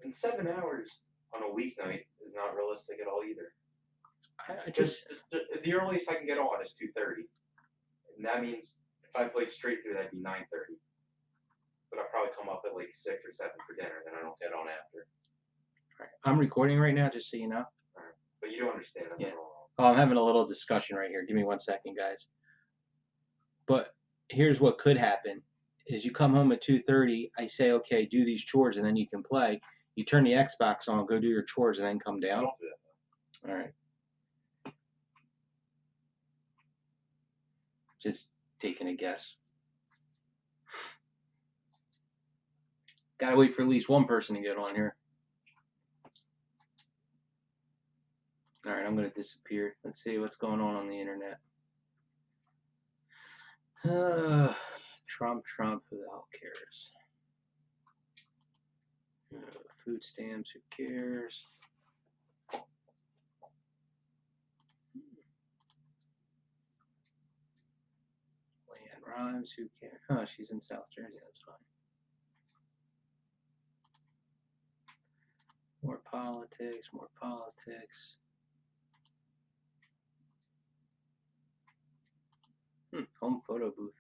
And 7 hours on a weeknight is not realistic at all either. I just the earliest I can get on is 2:30, and that means if I played straight through, that'd be 9:30. But I'll probably come up at like 6 or 7 for dinner, then I don't get on after. I'm recording right now, just so you know. Right. But you don't understand. Yeah. Oh, I'm having a little discussion right here. Give me 1 second, guys. But here's what could happen: is you come home at 2:30. I say, okay, do these chores, and then you can play. You turn the Xbox on, go do your chores, and then come down. I don't do that. All right. Just taking a guess. Gotta wait for at least one person to get on here. All right, I'm gonna disappear. Let's see what's going on the internet. Trump, who the hell cares? Food stamps, who cares? Leanne Rhymes, who cares? Oh, she's in South Jersey, that's fine. More politics, more politics. Home photo booth.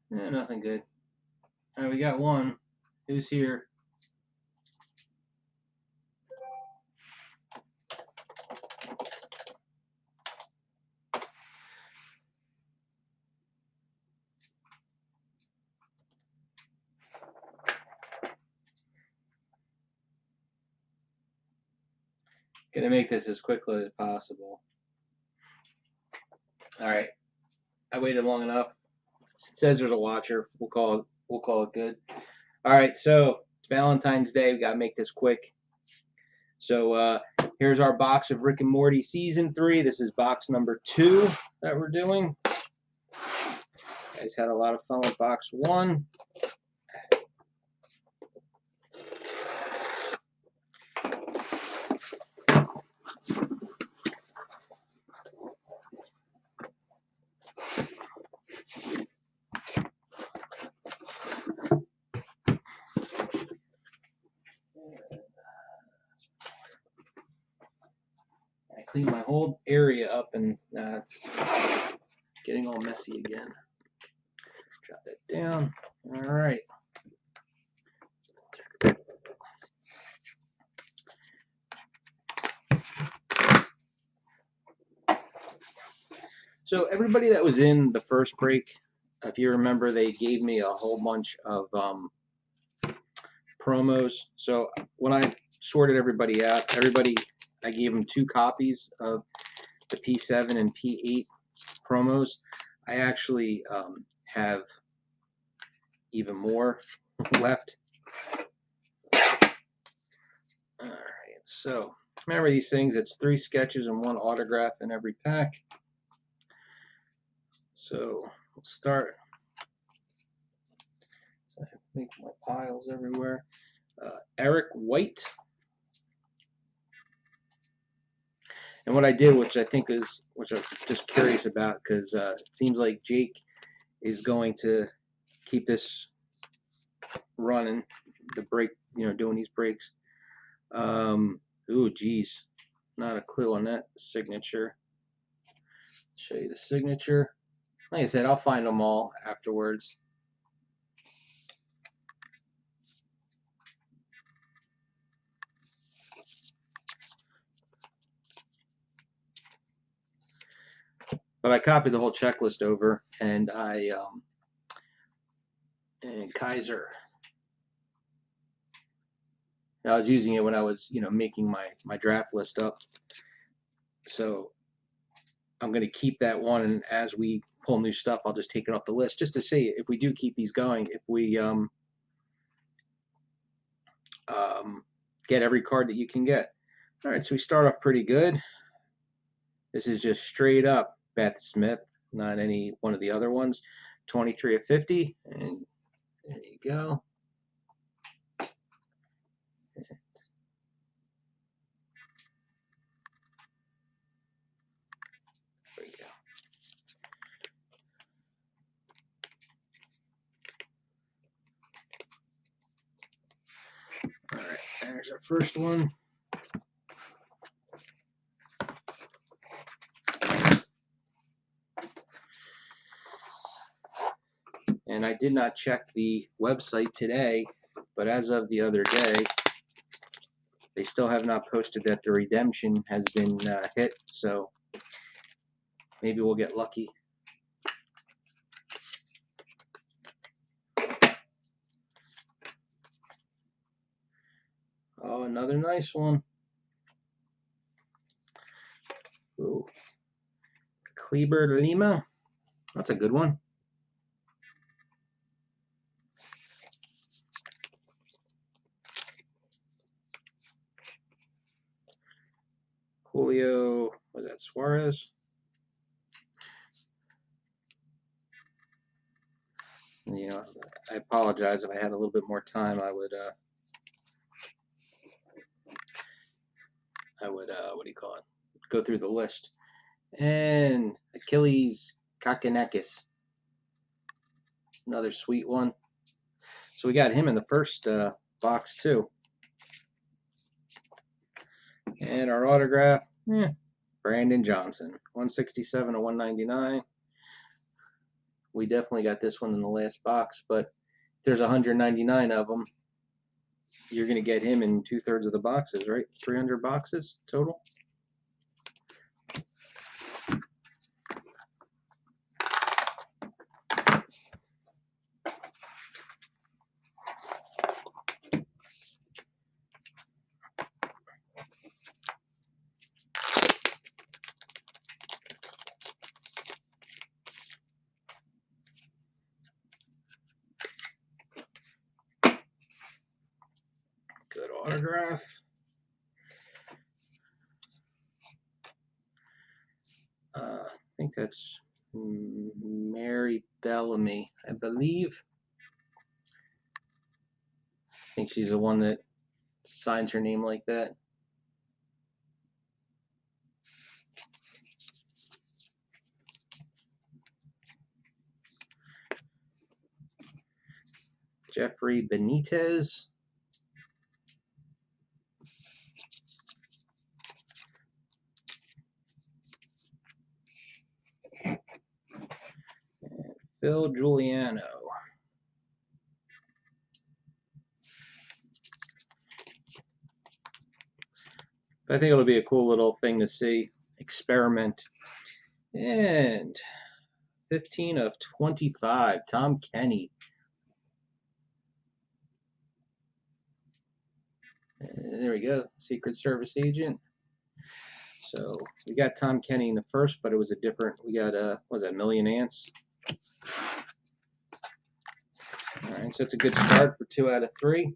Yeah, nothing good. All right, we got one. Who's here? Gonna make this as quickly as possible. All right, I waited long enough. It says there's a watcher. We'll call it good. All right, so it's Valentine's Day. We gotta make this quick. So here's our box of Rick and Morty season 3. This is box number 2 that we're doing. You guys had a lot of fun with box 1. I cleaned my whole area up, and it's getting all messy again. Drop that down. All right. So everybody that was in the first break, if you remember, they gave me a whole bunch of promos. So when I sorted everybody out, I gave them 2 copies of the P7 and P8 promos. I actually have even more left. All right, so remember these things. It's 3 sketches and 1 autograph in every pack. So we'll start. So I make my piles everywhere. Eric White. And what I did, which I'm just curious about, because it seems like Jake is going to keep this running, the break, doing these breaks. Ooh, geez, not a clue on that signature. Show you the signature. Like I said, I'll find them all afterwards. But I copied the whole checklist over, and and Kaiser. I was using it when I was, making my draft list up. So I'm going to keep that one, and as we pull new stuff, I'll just take it off the list just to see if we do keep these going. If we get every card that you can get. All right, so we start off pretty good. This is just straight up Beth Smith, not any one of the other ones. 23 of 50, and there you go. There's our first one. And I did not check the website today, but as of the other day, they still have not posted that the redemption has been hit, so maybe we'll get lucky. Oh, another nice one. Ooh. Kleber Lima. That's a good one. Julio, was that Suarez? You know, I apologize if I had a little bit more time. I would what do you call it? Go through the list. And Achilles Kakanakis, another sweet one. So we got him in the first box too. And our autograph, Brandon Johnson, 167 to 199. We definitely got this one in the last box, but if there's 199 of them, you're going to get him in 2/3 of the boxes, right? 300 boxes total. Good autograph. I think that's Mary Bellamy, I believe. I think she's the one that signs her name like that. Jeffrey Benitez. And Phil Giuliano. I think it'll be a cool little thing to see. Experiment. And 15 of 25, Tom Kenny. And there we go, Secret Service agent. So we got Tom Kenny in the first, but it was a different. We got what was that, Million Ants? All right, so it's a good start for 2 out of 3.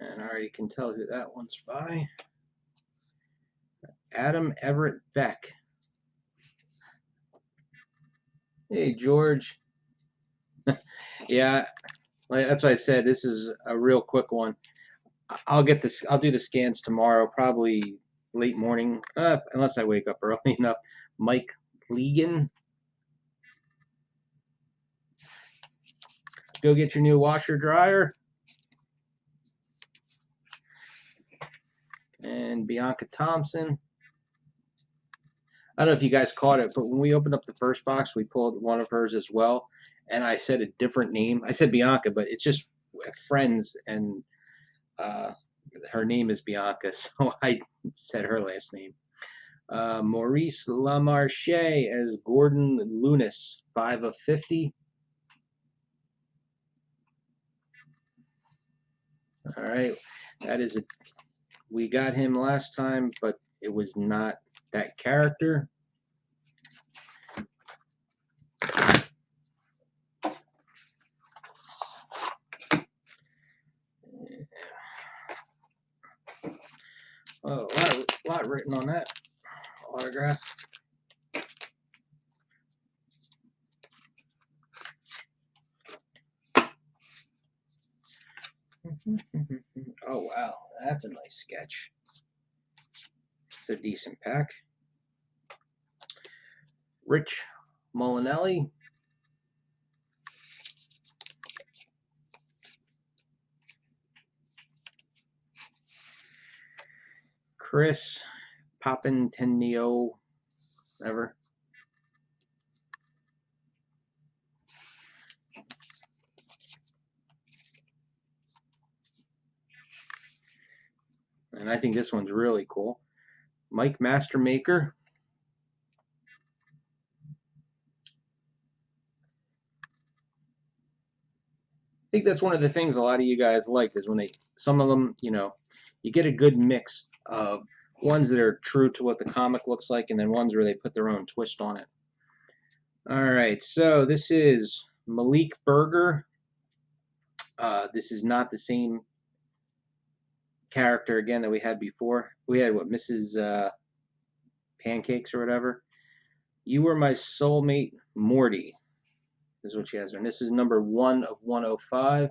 And I already can tell who that one's by. Adam Everett Beck. Hey, George. Yeah, that's why I said this is a real quick one. I'll get this. I'll do the scans tomorrow, probably late morning, unless I wake up early enough. Mike Legan. Go get your new washer dryer. And Bianca Thompson. I don't know if you guys caught it, but when we opened up the first box, we pulled one of hers as well. And I said a different name. I said Bianca, but it's just friends, and her name is Bianca, so I said her last name. Maurice Lamarche as Gordon Lunis, 5 of 50. All right, that is we got him last time, but it was not that character. Oh, a lot written on that autograph. That's a nice sketch. It's a decent pack. Rich Molinelli. Chris Papentenio, whatever. And I think this one's really cool. Mike Mastermaker. I think that's one of the things a lot of you guys like is when some of them, you know, you get a good mix of ones that are true to what the comic looks like and then ones where they put their own twist on it. All right, so this is Malik Berger. This is not the same character again that we had before. We had what, Mrs. Pancakes or whatever. You Were My Soulmate, Morty. This is what she has there. And this is number 1 of 105.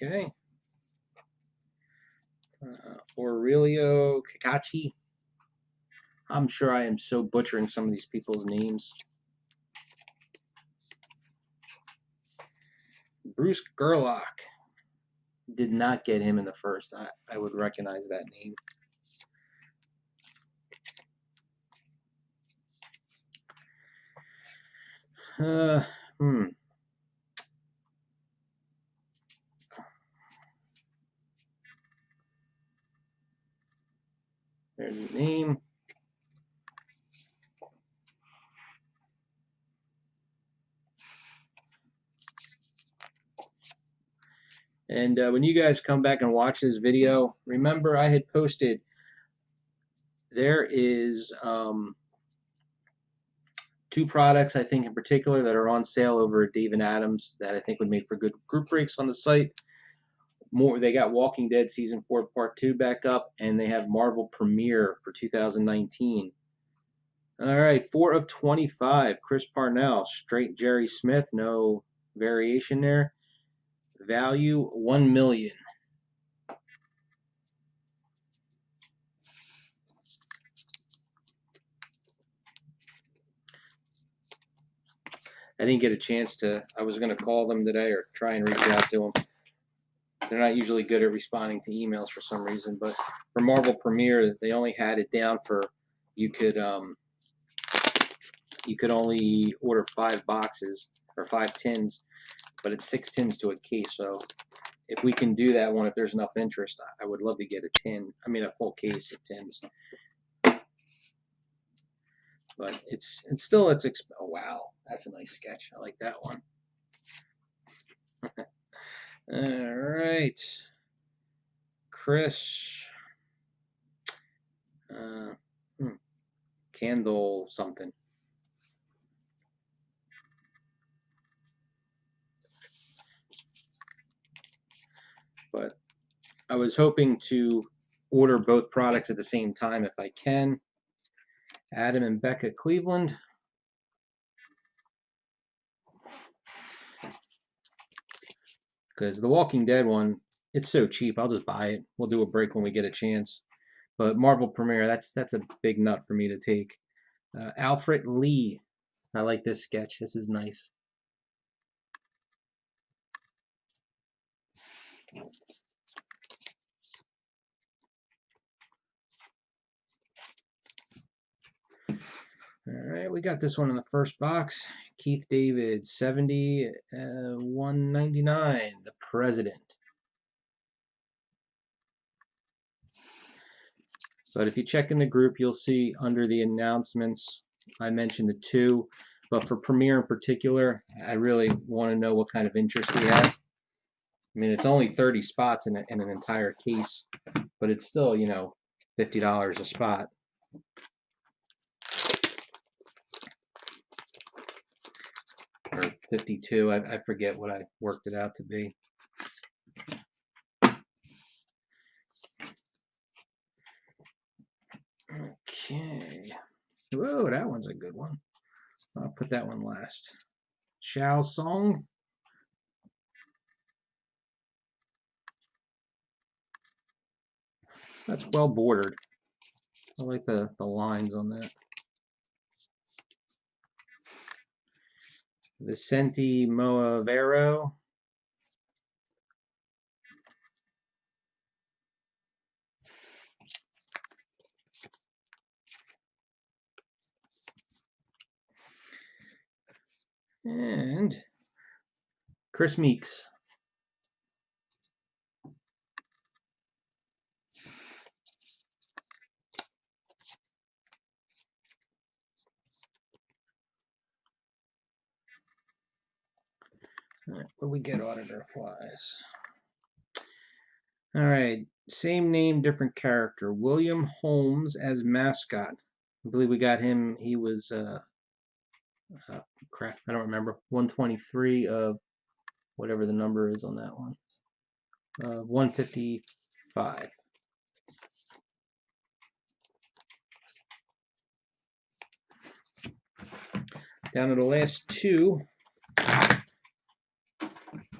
Okay. Aurelio Kakachi. I'm sure I am so butchering some of these people's names. Bruce Gerlach. Did not get him in the first. I would recognize that name. There's the name. And when you guys come back and watch this video, remember I had posted, there is 2 products I think in particular that are on sale over at Dave & Adams that I think would make for good group breaks on the site. They got Walking Dead Season 4 Part 2 back up, and they have Marvel Premiere for 2019. All right, 4 of 25. Chris Parnell, straight Jerry Smith, no variation there. Value $1 million. I didn't get a chance to. I was going to call them today or try and reach out to them. They're not usually good at responding to emails for some reason, but for Marvel Premiere, they only had it down for you could only order 5 boxes or 5 tins, but it's 6 tins to a case. So if we can do that one, if there's enough interest, I would love to get a tin. I mean, a full case of tins. But it's still oh wow, that's a nice sketch. I like that one. All right, Chris. Candle something. But I was hoping to order both products at the same time if I can. Adam and Becca Cleveland. Because the Walking Dead one, it's so cheap. I'll just buy it. We'll do a break when we get a chance. But Marvel Premiere, that's a big nut for me to take. Alfred Lee. I like this sketch. This is nice. All right, we got this one in the first box. Keith David, 70, 199, the President. But if you check in the group, you'll see under the announcements, I mentioned the 2. But for Premiere in particular, I really want to know what kind of interest we have. I mean, it's only 30 spots in an entire case, but it's still, you know, $50 a spot. Or 52, I forget what I worked it out to be. Okay. Whoa, that one's a good one. I'll put that one last. Xiao Song. That's well bordered. I like the lines on that. Vicente Moavero. And Chris Meeks. All right, what do we get autograph-wise? All right, same name, different character. William Holmes as mascot. I believe we got him. He was crap, I don't remember. 123 of whatever the number is on that one. 155. Down to the last two.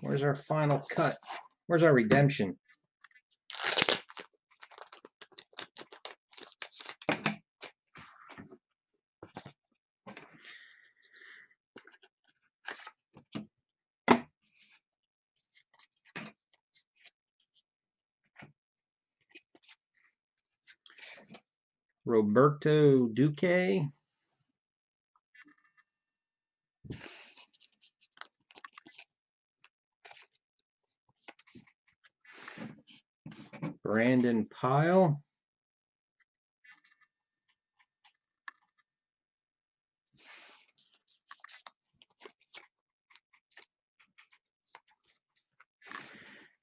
Where's our final cut? Where's our redemption? Roberto Duque. Brandon Pyle.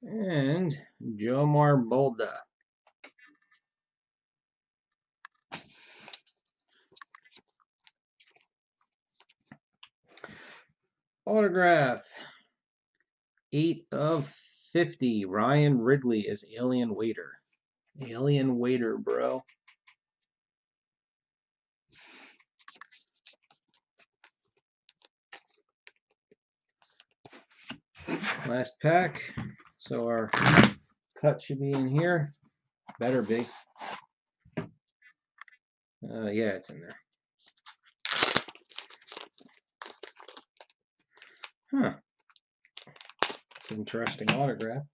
And Jomar Bolda. Autograph. 8 of 50. Ryan Ridley as Alien Waiter. Alien Waiter, bro. Last pack. So our cut should be in here. Better be. Yeah, it's in there. Huh. It's an interesting autograph.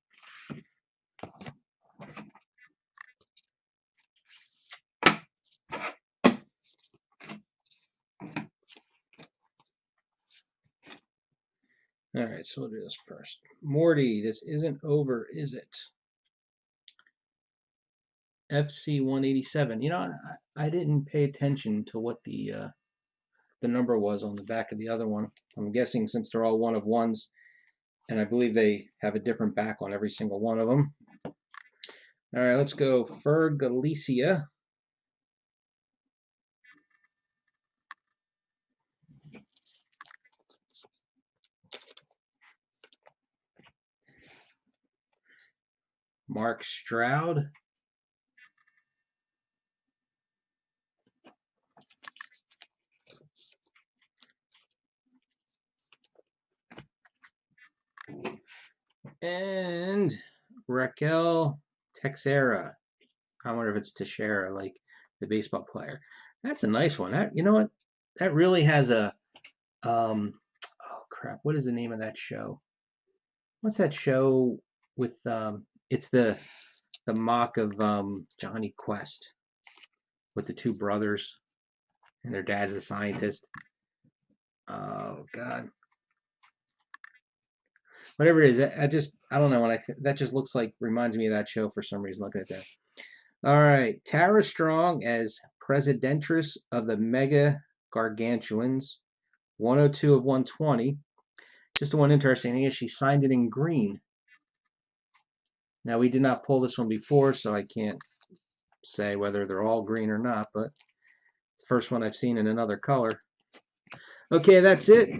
All right, so we'll do this first. Morty, this isn't over, is it? FC 187. You know, I didn't pay attention to what the number was on the back of the other one. I'm guessing since they're all one of ones, and I believe they have a different back on every single one of them. All right, let's go Fergalicia. Mark Stroud. And Raquel Texera. I wonder if it's Teixeira, like the baseball player. That's a nice one. That, you know what? That really has a oh crap, what is the name of that show? What's that show with it's the mock of Johnny Quest with the two brothers and their dad's the scientist. Oh god. Whatever it is, I don't know, when that just looks like, reminds me of that show for some reason, looking at that. All right, Tara Strong as Presidentress of the Mega Gargantuans. 102 of 120. Just the one interesting thing is she signed it in green. Now, we did not pull this one before, so I can't say whether they're all green or not, but it's the first one I've seen in another color. Okay, that's it.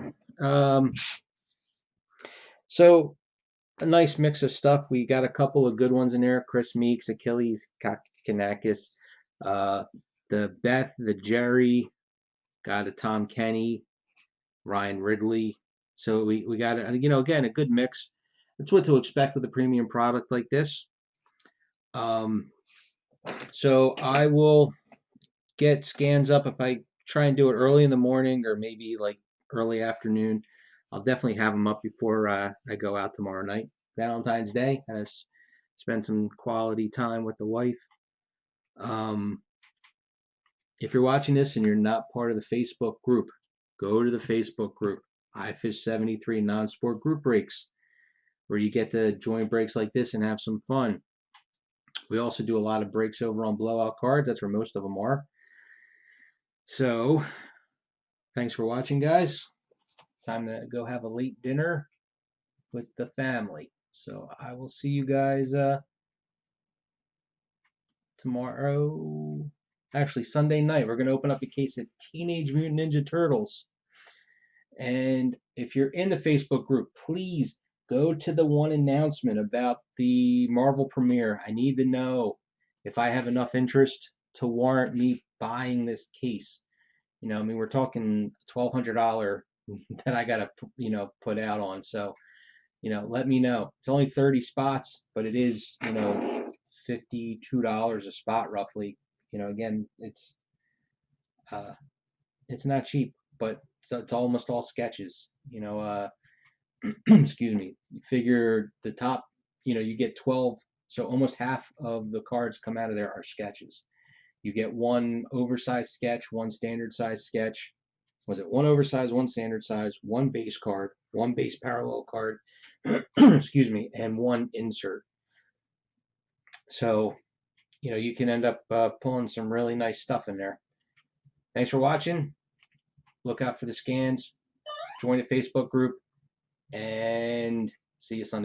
So a nice mix of stuff. We got a couple of good ones in there. Chris Meeks, Achilles Kakanakis, the Beth, the Jerry, got a Tom Kenny, Ryan Ridley. So we got, again, a good mix. That's what to expect with a premium product like this. So I will get scans up. If I try and do it early in the morning or maybe like early afternoon, I'll definitely have them up before I go out tomorrow night. Valentine's Day, and spend some quality time with the wife. If you're watching this and you're not part of the Facebook group, go to the Facebook group, iFish73 Non-Sport Group Breaks, where you get to join breaks like this and have some fun. We also do a lot of breaks over on Blowout Cards. That's where most of them are. So, thanks for watching, guys. Time to go have a late dinner with the family. So, I will see you guys tomorrow. Actually, Sunday night. We're going to open up a case of Teenage Mutant Ninja Turtles. And if you're in the Facebook group, please go to the one announcement about the Marvel premiere. I need to know if I have enough interest to warrant me buying this case. I mean, we're talking $1,200 that I got to, put out on. So, let me know. It's only 30 spots, but it is, $52 a spot roughly. Again, it's not cheap, but it's almost all sketches. Excuse me. You figure the top, you get 12, so almost half of the cards come out of there are sketches. You get one oversized sketch, one standard size sketch. Was it one oversized, one standard size, one base card, one base parallel card, excuse me, and one insert. So, you can end up pulling some really nice stuff in there. Thanks for watching. Look out for the scans. Join the Facebook group. And see you Sunday.